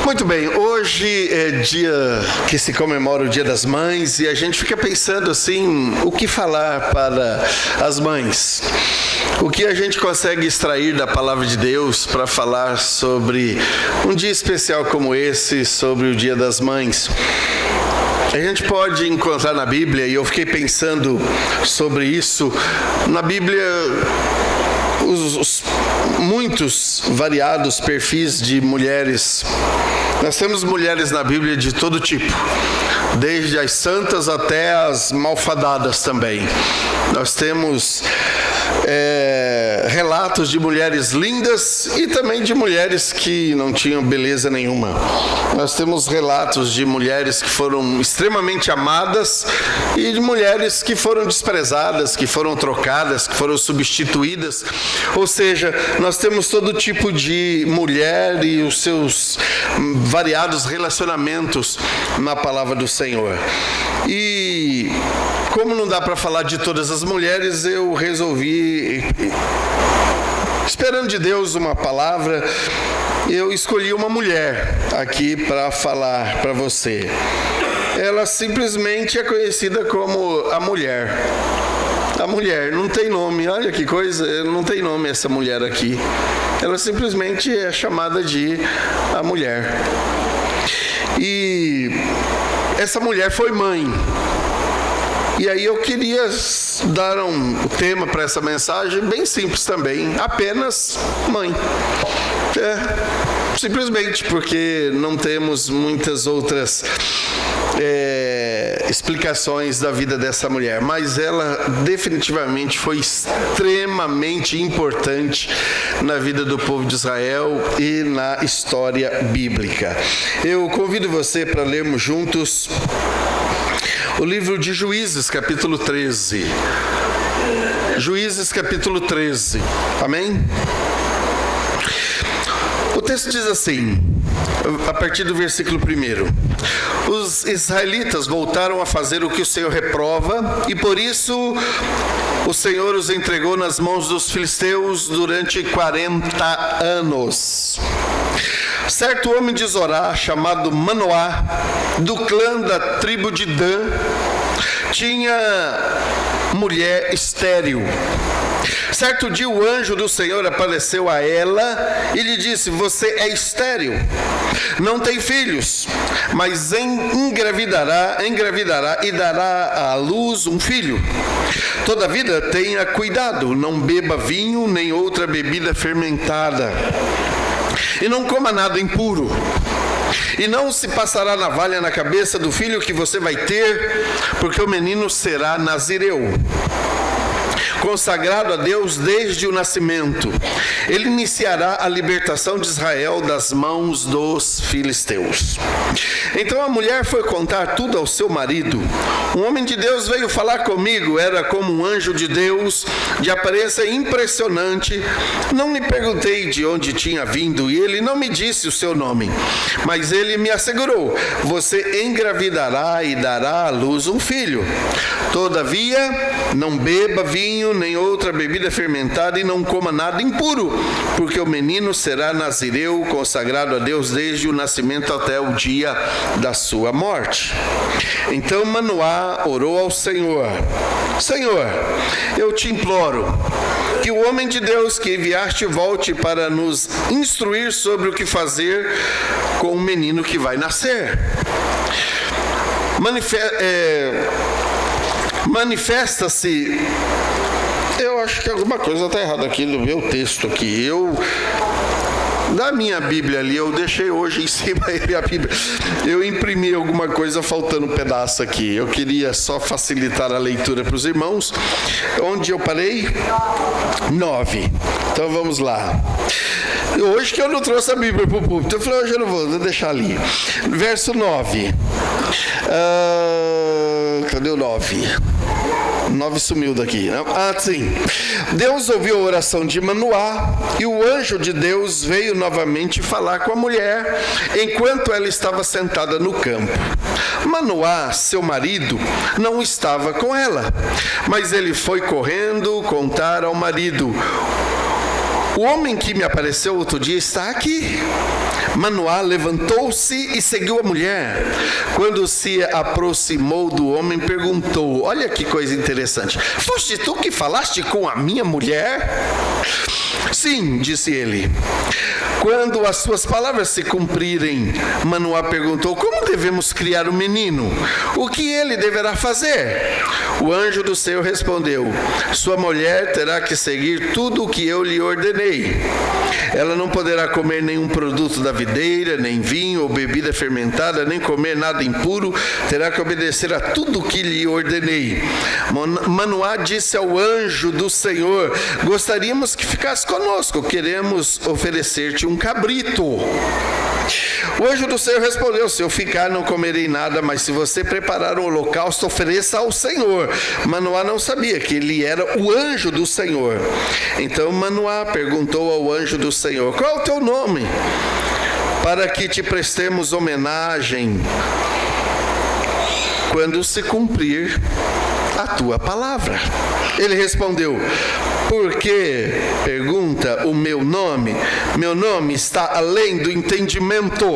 Muito bem, hoje é dia que se comemora o Dia das Mães e a gente fica pensando assim, o que falar para as mães? O que a gente consegue extrair da palavra de Deus para falar sobre um dia especial como esse, sobre o Dia das Mães? A gente pode encontrar na Bíblia, e eu fiquei pensando sobre isso, na Bíblia os muitos variados perfis de mulheres. Nós temos mulheres na Bíblia de todo tipo, desde as santas até as malfadadas também. Nós temos relatos de mulheres lindas e também de mulheres que não tinham beleza nenhuma. Nós temos relatos de mulheres que foram extremamente amadas e de mulheres que foram desprezadas, que foram trocadas, que foram substituídas. Ou seja, nós temos todo tipo de mulher e os seus variados relacionamentos na palavra do Senhor. E como não dá para falar de todas as mulheres, eu resolvi, esperando de Deus uma palavra, eu escolhi uma mulher aqui para falar para você. Ela simplesmente é conhecida como a mulher. A mulher, não tem nome, olha que coisa, não tem nome essa mulher aqui. Ela simplesmente é chamada de a mulher. E essa mulher foi mãe. E aí eu queria dar um tema para essa mensagem bem simples também, apenas mãe. Simplesmente porque não temos muitas outras explicações da vida dessa mulher, mas ela definitivamente foi extremamente importante na vida do povo de Israel e na história bíblica. Eu convido você para lermos juntos o livro de Juízes, capítulo 13. Juízes, capítulo 13. Amém? O texto diz assim, a partir do versículo 1. Os israelitas voltaram a fazer o que o Senhor reprova, e por isso o Senhor os entregou nas mãos dos filisteus durante 40 anos. Certo homem de Zorá, chamado Manoá, do clã da tribo de Dan, tinha mulher estéril. Certo dia o anjo do Senhor apareceu a ela e lhe disse: você é estéril, não tem filhos, mas engravidará e dará à luz um filho. Todavia tenha cuidado, não beba vinho nem outra bebida fermentada, e não coma nada impuro. E não se passará navalha na cabeça do filho que você vai ter, porque o menino será nazireu, consagrado a Deus desde o nascimento. Ele iniciará a libertação de Israel das mãos dos filisteus. Então a mulher foi contar tudo ao seu marido. Um homem de Deus veio falar comigo, era como um anjo de Deus, de aparência impressionante. Não lhe perguntei de onde tinha vindo e ele não me disse o seu nome. Mas ele me assegurou: você engravidará e dará à luz um filho. Todavia, não beba vinho nem outra bebida fermentada e não coma nada impuro, porque o menino será nazireu, consagrado a Deus desde o nascimento até o dia da sua morte. Então Manoá orou ao Senhor: Senhor, eu te imploro que o homem de Deus que enviaste volte para nos instruir sobre o que fazer com o menino que vai nascer. Manifesta-se. Eu acho que alguma coisa está errada aqui no meu texto aqui. Da minha Bíblia ali, eu deixei hoje em cima a Bíblia. Eu imprimi alguma coisa faltando um pedaço aqui. Eu queria só facilitar a leitura para os irmãos. Onde eu parei? 9. Então vamos lá. Hoje que eu não trouxe a Bíblia para o púlpito, eu falei, hoje eu não vou deixar ali. Verso 9. Cadê o 9? 9 sumiu daqui. Sim. Deus ouviu a oração de Manoá e o anjo de Deus veio novamente falar com a mulher enquanto ela estava sentada no campo. Manoá, seu marido, não estava com ela, mas ele foi correndo contar ao marido: o homem que me apareceu outro dia está aqui. Manoá levantou-se e seguiu a mulher. Quando se aproximou do homem, perguntou: olha que coisa interessante, foste tu que falaste com a minha mulher? Sim, disse ele. Quando as suas palavras se cumprirem, Manoá perguntou: como devemos criar o menino? O que ele deverá fazer? O anjo do Senhor respondeu: sua mulher terá que seguir tudo o que eu lhe ordenei. Ela não poderá comer nenhum produto da videira, nem vinho ou bebida fermentada, nem comer nada impuro. Terá que obedecer a tudo o que lhe ordenei. Manoá disse ao anjo do Senhor: gostaríamos que ficasse conosco, queremos oferecer-te um cabrito. O anjo do Senhor respondeu: se eu ficar, não comerei nada, mas se você preparar um holocausto, ofereça ao Senhor. Manoá não sabia que ele era o anjo do Senhor. Então Manoá perguntou ao anjo do Senhor: qual é o teu nome? Para que te prestemos homenagem quando se cumprir a tua palavra. Ele respondeu: por que pergunta o meu nome? Meu nome está além do entendimento.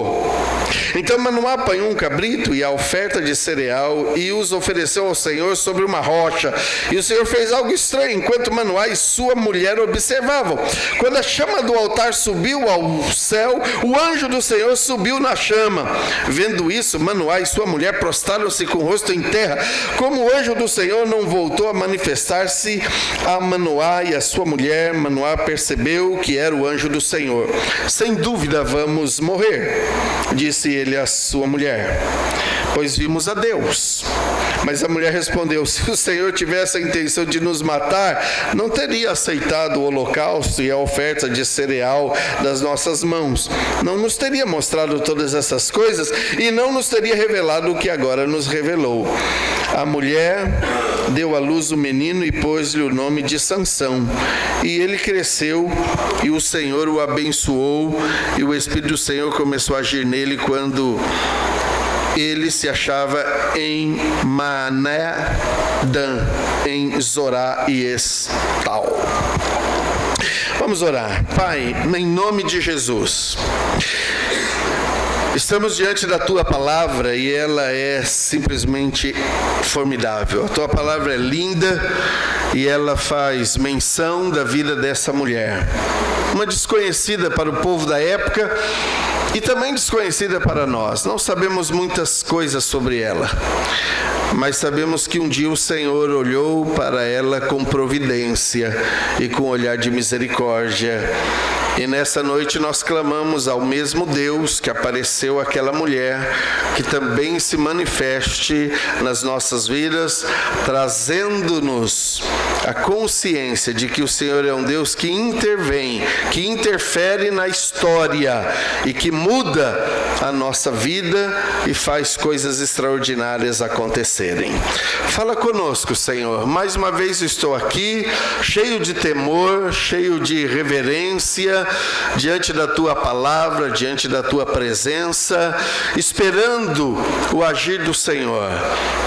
Então Manoá apanhou um cabrito e a oferta de cereal e os ofereceu ao Senhor sobre uma rocha. E o Senhor fez algo estranho enquanto Manoá e sua mulher observavam. Quando a chama do altar subiu ao céu, o anjo do Senhor subiu na chama. Vendo isso, Manoá e sua mulher prostraram-se com o rosto em terra. Como o anjo do Senhor não voltou a manifestar-se a Manoá e a sua mulher, Manoá percebeu que era o anjo do Senhor. Sem dúvida vamos morrer, disse ele à sua mulher, pois vimos a Deus. Mas a mulher respondeu: se o Senhor tivesse a intenção de nos matar, não teria aceitado o holocausto e a oferta de cereal das nossas mãos. Não nos teria mostrado todas essas coisas e não nos teria revelado o que agora nos revelou. A mulher deu à luz o menino e pôs-lhe o nome de Sansão. E ele cresceu e o Senhor o abençoou e o Espírito do Senhor começou a agir nele quando ele se achava em Manedã, em Zorá e Estal. Vamos orar. Pai, em nome de Jesus, estamos diante da Tua Palavra e ela é simplesmente formidável. A Tua Palavra é linda e ela faz menção da vida dessa mulher. Uma desconhecida para o povo da época e também desconhecida para nós. Não sabemos muitas coisas sobre ela, mas sabemos que um dia o Senhor olhou para ela com providência e com olhar de misericórdia. E nessa noite nós clamamos ao mesmo Deus que apareceu àquela mulher, que também se manifeste nas nossas vidas, trazendo-nos a consciência de que o Senhor é um Deus que intervém, que interfere na história e que muda a nossa vida e faz coisas extraordinárias acontecerem. Fala conosco, Senhor. Mais uma vez estou aqui, cheio de temor, cheio de reverência, diante da Tua Palavra, diante da Tua presença, esperando o agir do Senhor,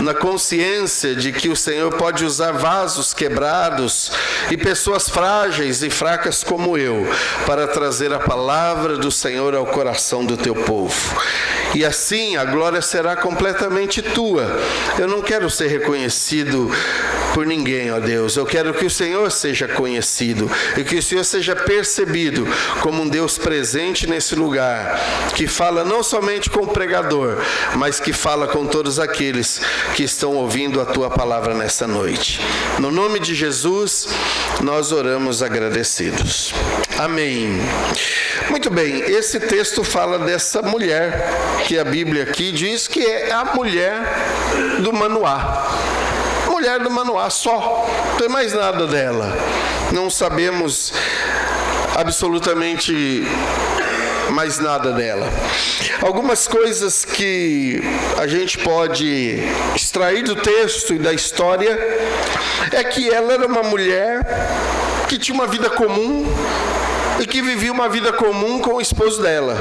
na consciência de que o Senhor pode usar vasos quebrados e pessoas frágeis e fracas como eu, para trazer a palavra do Senhor ao coração do Teu povo. E assim a glória será completamente Tua. Eu não quero ser reconhecido por ninguém, ó Deus. Eu quero que o Senhor seja conhecido e que o Senhor seja percebido como um Deus presente nesse lugar, que fala não somente com o pregador, mas que fala com todos aqueles que estão ouvindo a Tua palavra nessa noite. No nome de Jesus, nós oramos agradecidos. Amém. Muito bem, esse texto fala dessa mulher, que a Bíblia aqui diz que é a mulher do Manoá. Mulher do Manoá só, não tem mais nada dela. Não sabemos absolutamente mais nada dela. Algumas coisas que a gente pode extrair do texto e da história é que ela era uma mulher que tinha uma vida comum e que vivia uma vida comum com o esposo dela.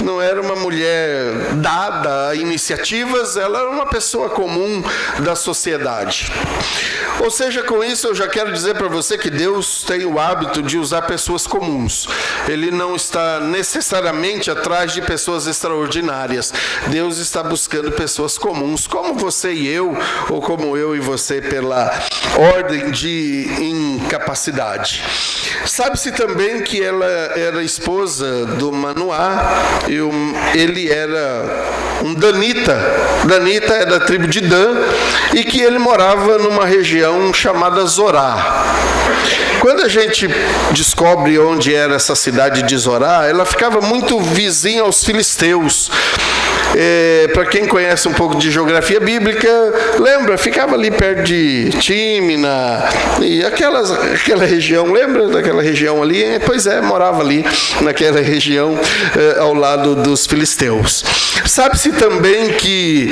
não era uma mulher dada a iniciativas, ela era uma pessoa comum da sociedade. Ou seja, com isso eu já quero dizer para você que Deus tem o hábito de usar pessoas comuns. Ele não está necessariamente atrás de pessoas extraordinárias. Deus está buscando pessoas comuns, como você e eu, ou como eu e você, pela ordem de incapacidade. Sabe-se também que ela era esposa do Manoá, ele era um danita. Danita é da tribo de Dan, e que ele morava numa região chamada Zorá. Quando a gente descobre onde era essa cidade de Zorá, ela ficava muito vizinha aos filisteus. Para quem conhece um pouco de geografia bíblica, lembra? Ficava ali perto de Tímina e aquela região, lembra daquela região ali? Pois é, morava ali naquela região ao lado dos filisteus. Sabe-se também que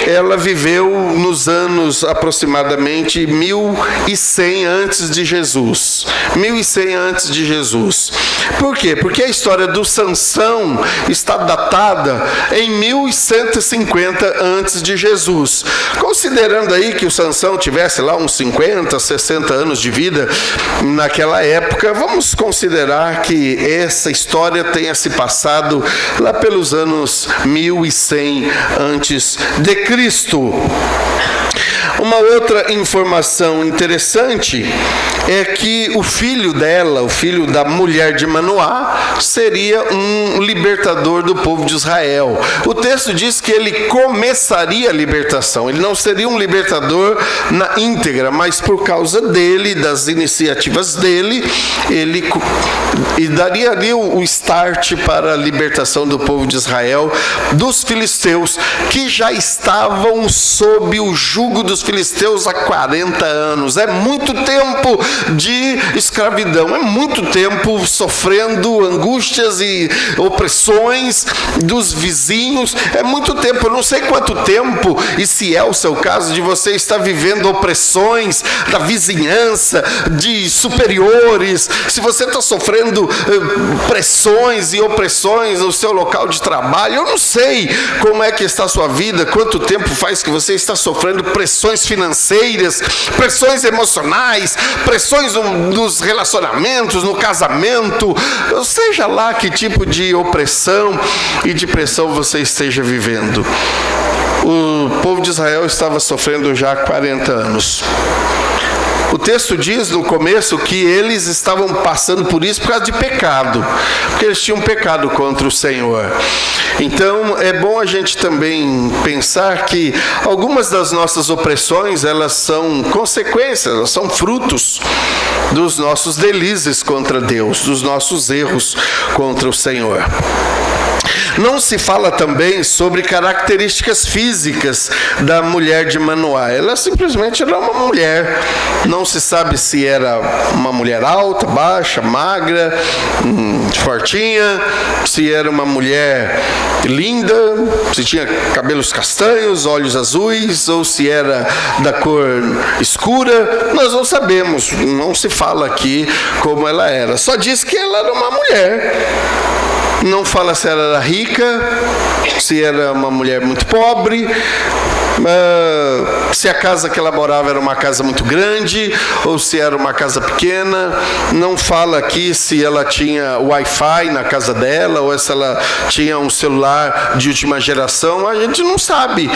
ela viveu nos anos aproximadamente 1100 antes de Jesus. 1100 antes de Jesus. Por quê? Porque a história do Sansão está datada em 1150 antes de Jesus. Considerando aí que o Sansão tivesse lá uns 50, 60 anos de vida naquela época, vamos considerar que essa história tenha se passado lá pelos anos 1100 antes de Cristo. Uma outra informação interessante é que o filho dela, o filho da mulher de Manoá, seria um libertador do povo de Israel. O texto diz que ele começaria a libertação. Ele não seria um libertador na íntegra, mas por causa dele, das iniciativas dele, ele daria ali o start para a libertação do povo de Israel, dos filisteus, que já estavam sob o jugo dos filisteus há 40 anos. É muito tempo de escravidão, é muito tempo sofrendo angústias e opressões dos vizinhos, é muito tempo. Eu não sei quanto tempo, e se é o seu caso, de você estar vivendo opressões da vizinhança, de superiores, se você está sofrendo pressões e opressões no seu local de trabalho. Eu não sei como é que está a sua vida, quanto tempo faz que você está sofrendo pressões financeiras, pressões emocionais, pressões nos relacionamentos, no casamento, seja lá que tipo de opressão e de pressão você esteja vivendo. O povo de Israel estava sofrendo já há 40 anos. O texto diz no começo que eles estavam passando por isso por causa de pecado, porque eles tinham pecado contra o Senhor. Então é bom a gente também pensar que algumas das nossas opressões, elas são consequências, elas são frutos dos nossos delizes contra Deus, dos nossos erros contra o Senhor. Não se fala também sobre características físicas da mulher de Manoá. Ela simplesmente era uma mulher. Não se sabe se era uma mulher alta, baixa, magra, fortinha, se era uma mulher linda, se tinha cabelos castanhos, olhos azuis, ou se era da cor escura. Nós não sabemos, não se fala aqui como ela era. Só diz que ela era uma mulher. Não fala se ela era rica, se era uma mulher muito pobre, se a casa que ela morava era uma casa muito grande ou se era uma casa pequena. Não fala aqui se ela tinha Wi-Fi na casa dela ou se ela tinha um celular de última geração. A gente não sabe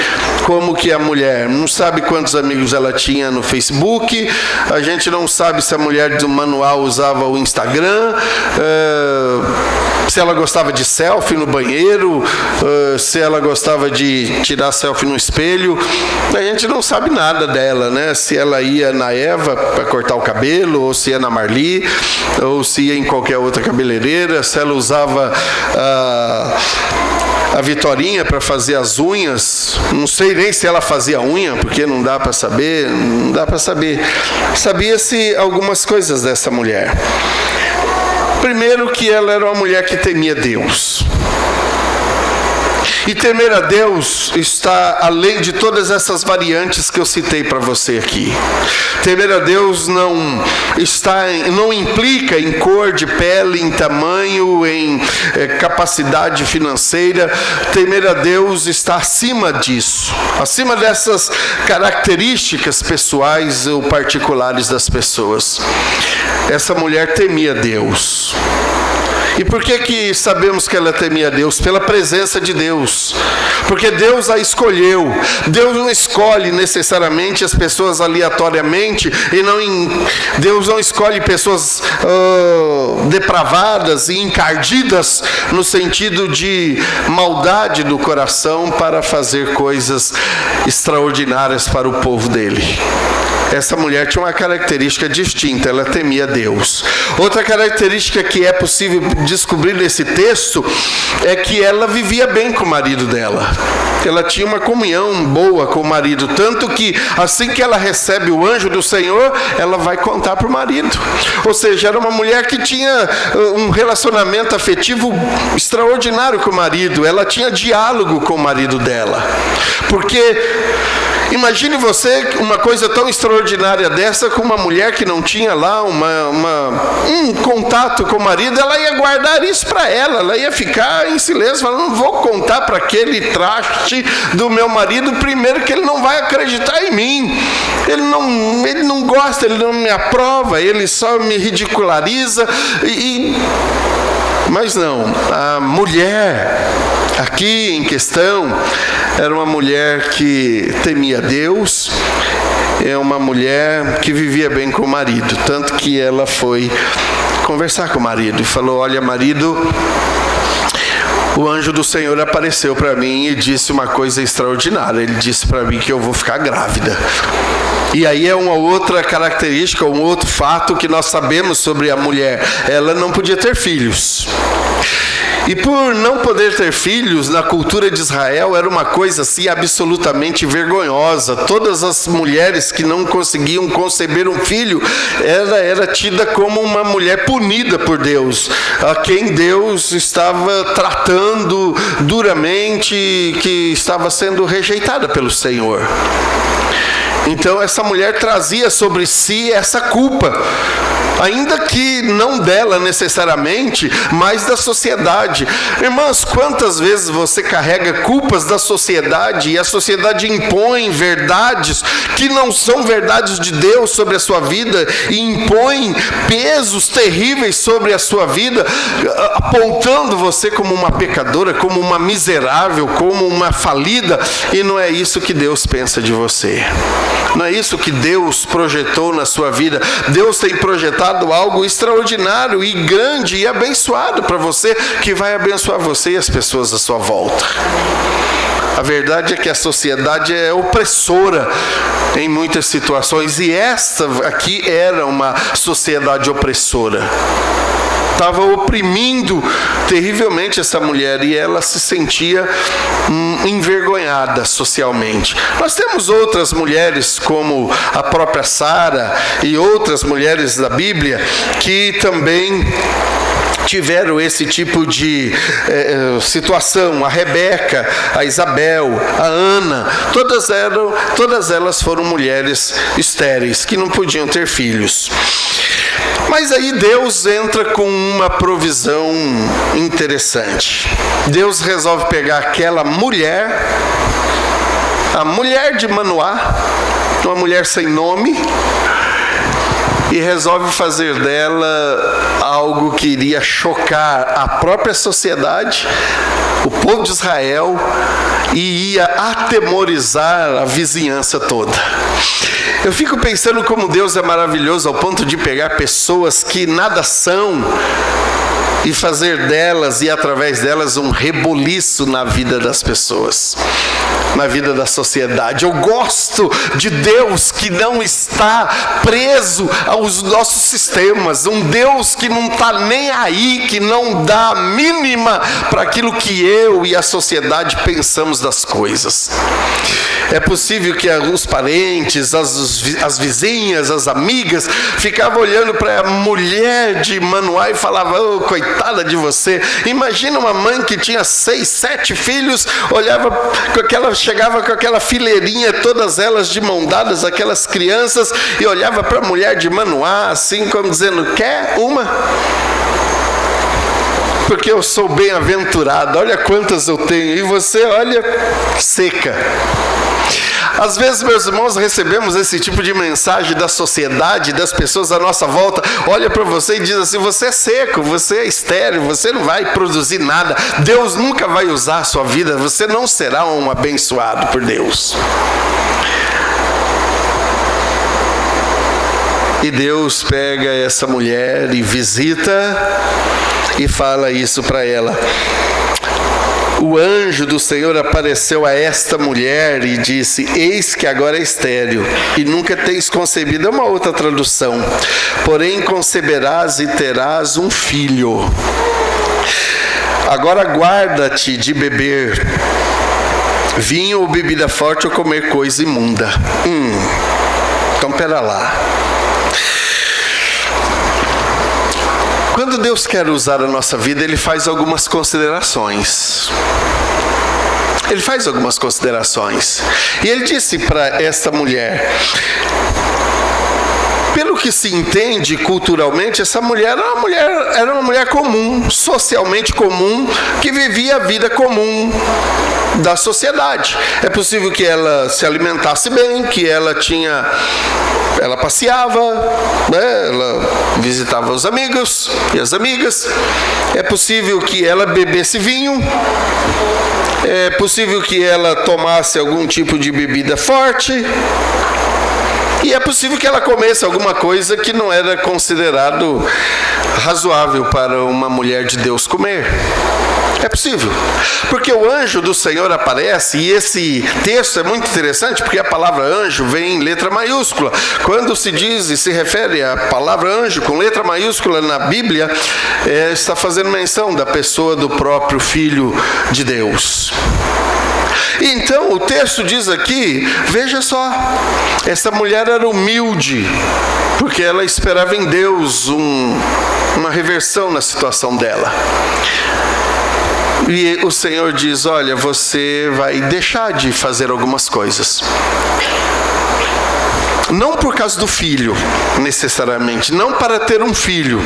como que a mulher, não sabe quantos amigos ela tinha no Facebook, a gente não sabe se a mulher do Manoá usava o Instagram, se ela gostava de selfie no banheiro, se ela gostava de tirar selfie no espelho. A gente não sabe nada dela, né? Se ela ia na Eva para cortar o cabelo, ou se ia na Marli, ou se ia em qualquer outra cabeleireira, se ela usava a Vitorinha para fazer as unhas. Não sei nem se ela fazia unha, porque não dá para saber, não dá para saber. Sabia-se algumas coisas dessa mulher. Primeiro, que ela era uma mulher que temia Deus. E temer a Deus está além de todas essas variantes que eu citei para você aqui. Temer a Deus não implica em cor de pele, em tamanho, em capacidade financeira. Temer a Deus está acima disso, acima dessas características pessoais ou particulares das pessoas. Essa mulher temia Deus. E por que sabemos que ela temia Deus? Pela presença de Deus. Porque Deus a escolheu. Deus não escolhe necessariamente as pessoas aleatoriamente. Deus não escolhe pessoas depravadas e encardidas no sentido de maldade do coração para fazer coisas extraordinárias para o povo dele. Essa mulher tinha uma característica distinta, ela temia Deus. Outra característica que é possível descobrir nesse texto é que ela vivia bem com o marido dela. Ela tinha uma comunhão boa com o marido, tanto que assim que ela recebe o anjo do Senhor, ela vai contar para o marido. Ou seja, era uma mulher que tinha um relacionamento afetivo extraordinário com o marido. Ela tinha diálogo com o marido dela. Porque imagine você uma coisa tão extraordinária dessa com uma mulher que não tinha lá um contato com o marido. Ela ia guardar isso para ela ia ficar em silêncio, falando, não vou contar para aquele traste do meu marido, primeiro que ele não vai acreditar em mim, ele não gosta, ele não me aprova, ele só me ridiculariza. Mas não, a mulher aqui em questão era uma mulher que temia Deus, é uma mulher que vivia bem com o marido, tanto que ela foi conversar com o marido e falou, olha marido, o anjo do Senhor apareceu para mim e disse uma coisa extraordinária, ele disse para mim que eu vou ficar grávida. E aí é uma outra característica, um outro fato que nós sabemos sobre a mulher, ela não podia ter filhos. E por não poder ter filhos, na cultura de Israel, era uma coisa assim absolutamente vergonhosa. Todas as mulheres que não conseguiam conceber um filho, ela era tida como uma mulher punida por Deus, a quem Deus estava tratando duramente, que estava sendo rejeitada pelo Senhor. Então essa mulher trazia sobre si essa culpa, ainda que não dela necessariamente, mas da sociedade. Irmãs, quantas vezes você carrega culpas da sociedade e a sociedade impõe verdades que não são verdades de Deus sobre a sua vida e impõe pesos terríveis sobre a sua vida, apontando você como uma pecadora, como uma miserável, como uma falida, e não é isso que Deus pensa de você. Não é isso que Deus projetou na sua vida. Deus tem projetado algo extraordinário e grande e abençoado para você, que vai abençoar você e as pessoas à sua volta. A verdade é que a sociedade é opressora em muitas situações, e esta aqui era uma sociedade opressora. Estava oprimindo terrivelmente essa mulher e ela se sentia envergonhada socialmente. Nós temos outras mulheres, como a própria Sara e outras mulheres da Bíblia, que também tiveram esse tipo de situação. A Rebeca, a Isabel, a Ana, todas elas foram mulheres estéreis, que não podiam ter filhos. Mas aí Deus entra com uma provisão interessante. Deus resolve pegar aquela mulher, a mulher de Manoá, uma mulher sem nome, e resolve fazer dela algo que iria chocar a própria sociedade, o povo de Israel, e ia atemorizar a vizinhança toda. Eu fico pensando como Deus é maravilhoso ao ponto de pegar pessoas que nada são e fazer delas e através delas um reboliço na vida das pessoas. na vida da sociedade. Eu gosto de Deus que não está preso aos nossos sistemas, um Deus que não está nem aí, que não dá a mínima para aquilo que eu e a sociedade pensamos das coisas. É possível que os parentes, as vizinhas, as amigas ficavam olhando para a mulher de Manoá e falavam: oh, coitada de você. Imagina uma mãe que tinha 6, 7 filhos, chegava com aquela fileirinha, todas elas de mão dadas, aquelas crianças, e olhava para a mulher de Manoá assim como dizendo: quer uma? Porque eu sou bem-aventurado, olha quantas eu tenho, e você, olha, seca. Às vezes, meus irmãos, recebemos esse tipo de mensagem da sociedade, das pessoas à nossa volta. Olha para você e diz assim: você é seco, você é estéril, você não vai produzir nada, Deus nunca vai usar a sua vida, você não será um abençoado por Deus. E Deus pega essa mulher e visita e fala isso para ela. O anjo do Senhor apareceu a esta mulher e disse: eis que agora é estéril e nunca tens concebido. É uma outra tradução. Porém conceberás e terás um filho. Agora guarda-te de beber vinho ou bebida forte ou comer coisa imunda. Então pera lá. Quando Deus quer usar a nossa vida, Ele faz algumas considerações. Ele faz algumas considerações. E Ele disse para esta mulher: pelo que se entende culturalmente, essa mulher era uma mulher comum, socialmente comum, que vivia a vida comum da sociedade. É possível que ela se alimentasse bem, que ela passeava, né? Ela visitava os amigos e as amigas. É possível que ela bebesse vinho. É possível que ela tomasse algum tipo de bebida forte. E é possível que ela comesse alguma coisa que não era considerado razoável para uma mulher de Deus comer. É possível, porque o anjo do Senhor aparece, e esse texto é muito interessante, porque a palavra anjo vem em letra maiúscula. Quando se diz e se refere à palavra anjo com letra maiúscula na Bíblia, está fazendo menção da pessoa do próprio Filho de Deus. Então o texto diz aqui, veja só, essa mulher era humilde, porque ela esperava em Deus uma reversão na situação dela. E o Senhor diz: olha, você vai deixar de fazer algumas coisas. Não por causa do filho, necessariamente, não para ter um filho,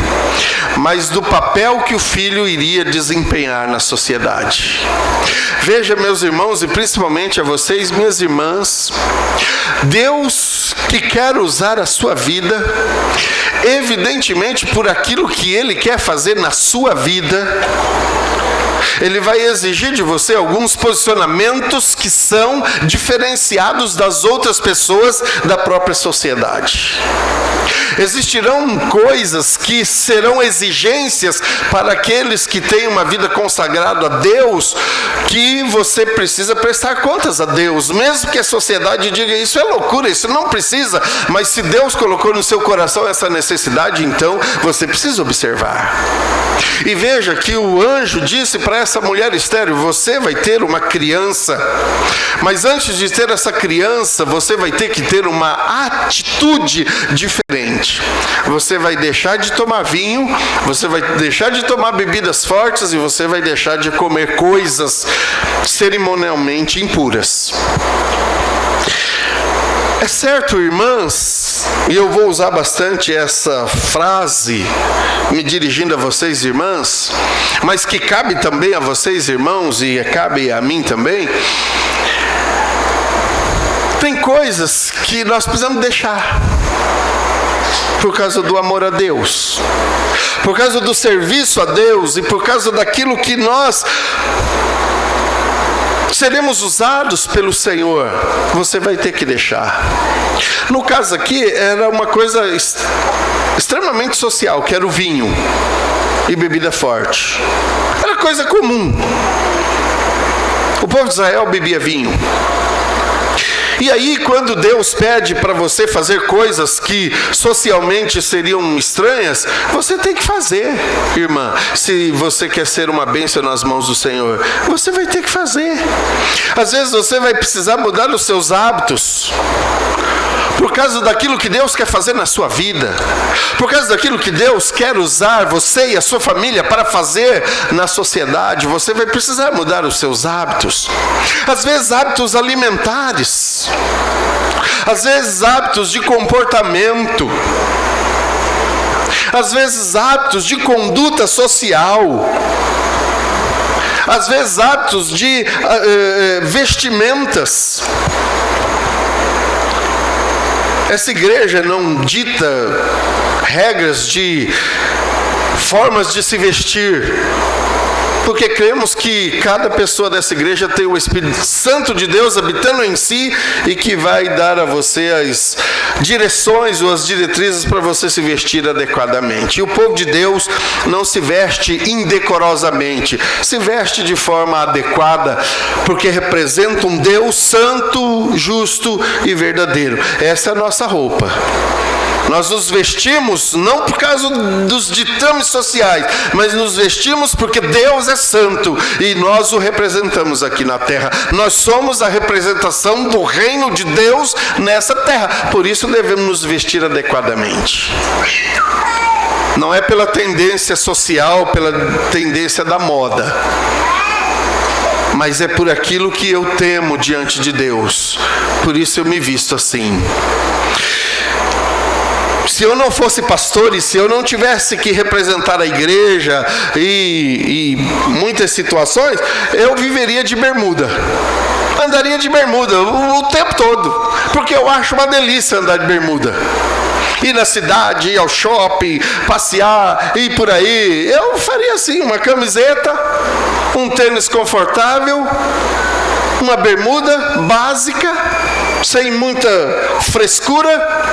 mas do papel que o filho iria desempenhar na sociedade. Veja, meus irmãos, e principalmente a vocês, minhas irmãs, Deus que quer usar a sua vida, evidentemente por aquilo que Ele quer fazer na sua vida, Ele vai exigir de você alguns posicionamentos que são diferenciados das outras pessoas da própria sociedade. Existirão coisas que serão exigências para aqueles que têm uma vida consagrada a Deus, que você precisa prestar contas a Deus, mesmo que a sociedade diga: isso é loucura, isso não precisa, mas se Deus colocou no seu coração essa necessidade, então você precisa observar. E veja que o anjo disse para essa mulher estéril: você vai ter uma criança, mas antes de ter essa criança, você vai ter que ter uma atitude diferente. Você vai deixar de tomar vinho, você vai deixar de tomar bebidas fortes e você vai deixar de comer coisas cerimonialmente impuras. É certo, irmãs, e eu vou usar bastante essa frase me dirigindo a vocês, irmãs, mas que cabe também a vocês, irmãos, e cabe a mim também. Tem coisas que nós precisamos deixar por causa do amor a Deus, por causa do serviço a Deus e por causa daquilo que nós seremos usados pelo Senhor. Você vai ter que deixar. No caso aqui, era uma coisa extremamente social, que era o vinho e bebida forte. Era coisa comum. O O povo de Israel bebia vinho. E aí, quando Deus pede para você fazer coisas que socialmente seriam estranhas, você tem que fazer, irmã. Se você quer ser uma bênção nas mãos do Senhor, você vai ter que fazer. Às vezes você vai precisar mudar os seus hábitos, por causa daquilo que Deus quer fazer na sua vida, por causa daquilo que Deus quer usar você e a sua família para fazer na sociedade. Você vai precisar mudar os seus hábitos. Às vezes hábitos alimentares, às vezes hábitos de comportamento, às vezes hábitos de conduta social, às vezes hábitos de vestimentas. Essa igreja não dita regras de formas de se vestir, porque cremos que cada pessoa dessa igreja tem o Espírito Santo de Deus habitando em si e que vai dar a você as direções ou as diretrizes para você se vestir adequadamente. E o povo de Deus não se veste indecorosamente, se veste de forma adequada, porque representa um Deus santo, justo e verdadeiro. Essa é a nossa roupa. Nós nos vestimos não por causa dos ditames sociais, mas nos vestimos porque Deus é santo e nós o representamos aqui na terra. Nós somos a representação do reino de Deus nessa terra. Por isso devemos nos vestir adequadamente. Não é pela tendência social, pela tendência da moda, mas é por aquilo que eu temo diante de Deus. Por isso eu me visto assim. Se eu não fosse pastor e se eu não tivesse que representar a igreja e muitas situações, eu viveria de bermuda. Andaria de bermuda o tempo todo, porque eu acho uma delícia andar de bermuda. Ir na cidade, ir ao shopping, passear, ir por aí. Eu faria assim, uma camiseta, um tênis confortável, uma bermuda básica, sem muita frescura,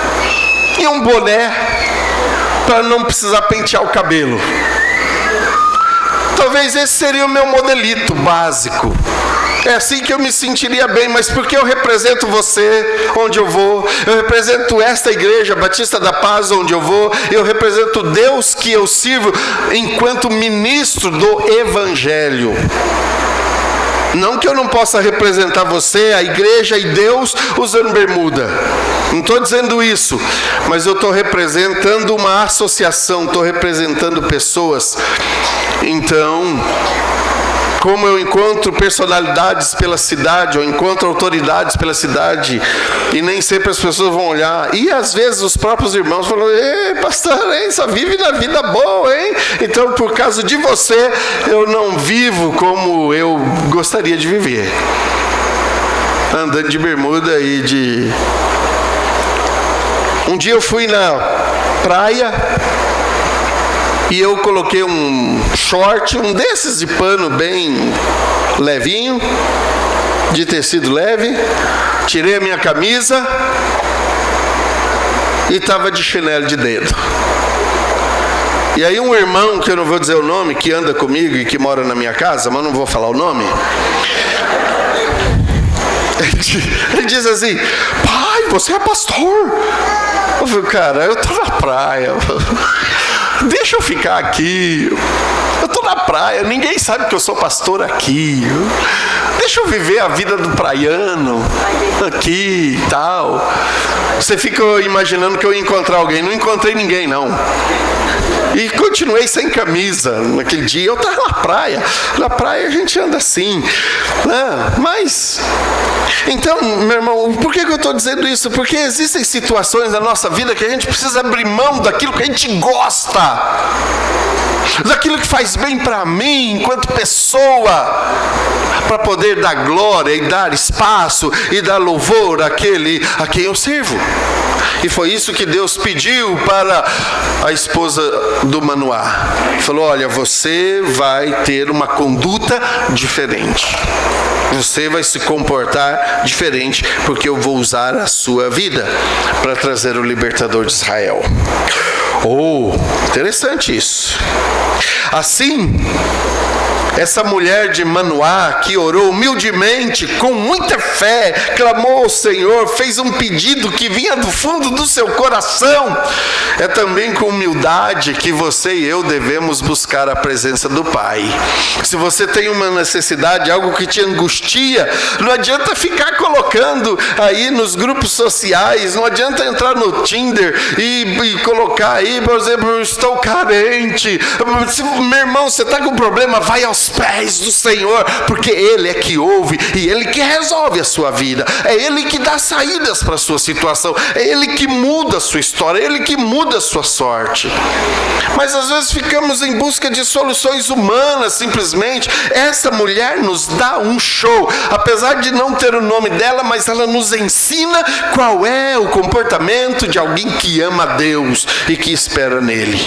e um boné para não precisar pentear o cabelo. Talvez esse seria o meu modelito básico. É assim que eu me sentiria bem, mas porque eu represento você onde eu vou, eu represento esta igreja Batista da Paz onde eu vou, eu represento Deus que eu sirvo enquanto ministro do Evangelho. Não que eu não possa representar você, a igreja e Deus usando bermuda. Não estou dizendo isso, mas eu estou representando uma associação, estou representando pessoas. Então, como eu encontro personalidades pela cidade, eu encontro autoridades pela cidade, e nem sempre as pessoas vão olhar, e às vezes os próprios irmãos falam: ei, pastor, hein, só vive na vida boa, hein? Então, por causa de você, eu não vivo como eu gostaria de viver, andando de bermuda e de... Um dia eu fui na praia e eu coloquei um short, um desses de pano bem levinho, de tecido leve, tirei a minha camisa e estava de chinelo de dedo. E aí um irmão, que eu não vou dizer o nome, que anda comigo e que mora na minha casa, mas não vou falar o nome, ele diz assim: pai, você é pastor? Eu falei: cara, eu estou na praia, deixa eu ficar aqui, eu estou na praia, ninguém sabe que eu sou pastor aqui, deixa eu viver a vida do praiano aqui e tal. Você fica imaginando que eu ia encontrar alguém. Não encontrei ninguém, não. E continuei sem camisa naquele dia. Eu estava na praia. Na praia a gente anda assim, né? Mas, então, meu irmão, por que eu estou dizendo isso? Porque existem situações na nossa vida que a gente precisa abrir mão daquilo que a gente gosta, daquilo que faz bem para mim enquanto pessoa, para poder dar glória e dar espaço e dar louvor àquele a quem eu sirvo. E foi isso que Deus pediu para a esposa do Manoá. Falou: olha, você vai ter uma conduta diferente, você vai se comportar diferente, porque eu vou usar a sua vida para trazer o libertador de Israel. Oh, interessante isso. Assim, Essa mulher de Manoá, que orou humildemente, com muita fé, clamou ao Senhor, fez um pedido que vinha do fundo do seu coração. É também com humildade que você e eu devemos buscar a presença do Pai. Se você tem uma necessidade, algo que te angustia, não adianta ficar colocando aí nos grupos sociais, não adianta entrar no Tinder e colocar aí, por exemplo, estou carente. Meu irmão, você está com problema, vai aos pés do Senhor, porque Ele é que ouve e Ele que resolve a sua vida, é Ele que dá saídas para a sua situação, é Ele que muda a sua história, é Ele que muda a sua sorte. Mas às vezes ficamos em busca de soluções humanas, simplesmente. Essa mulher nos dá um show, apesar de não ter o nome dela, mas ela nos ensina qual é o comportamento de alguém que ama a Deus e que espera nele.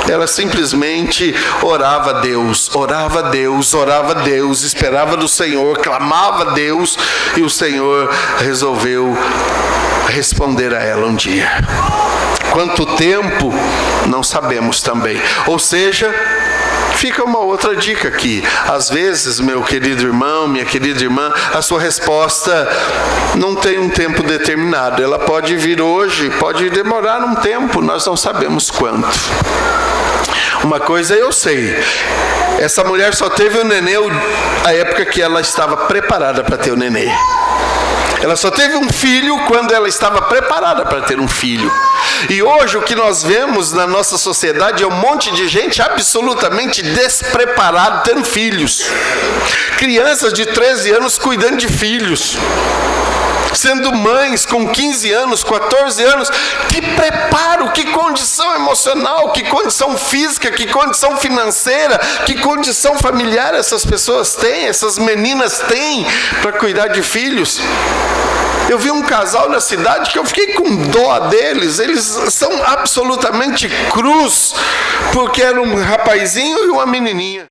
Ela simplesmente orava a Deus, orava a Deus, orava a Deus, esperava do Senhor, clamava a Deus, e o Senhor resolveu responder a ela um dia. Quanto tempo, não sabemos também. Ou seja, fica uma outra dica aqui. Às vezes, meu querido irmão, minha querida irmã, a sua resposta não tem um tempo determinado. Ela pode vir hoje, pode demorar um tempo, nós não sabemos quanto. Uma coisa eu sei, essa mulher só teve o nenê a época que ela estava preparada para ter o nenê. Ela só teve um filho quando ela estava preparada para ter um filho. E hoje o que nós vemos na nossa sociedade é um monte de gente absolutamente despreparada tendo filhos. Crianças de 13 anos cuidando de filhos. Sendo mães com 15 anos, 14 anos. Que preparo, que condição emocional, que condição física, que condição financeira, que condição familiar essas pessoas têm, essas meninas têm para cuidar de filhos. Eu vi um casal na cidade que eu fiquei com dó deles. Eles são absolutamente crus, porque era um rapazinho e uma menininha.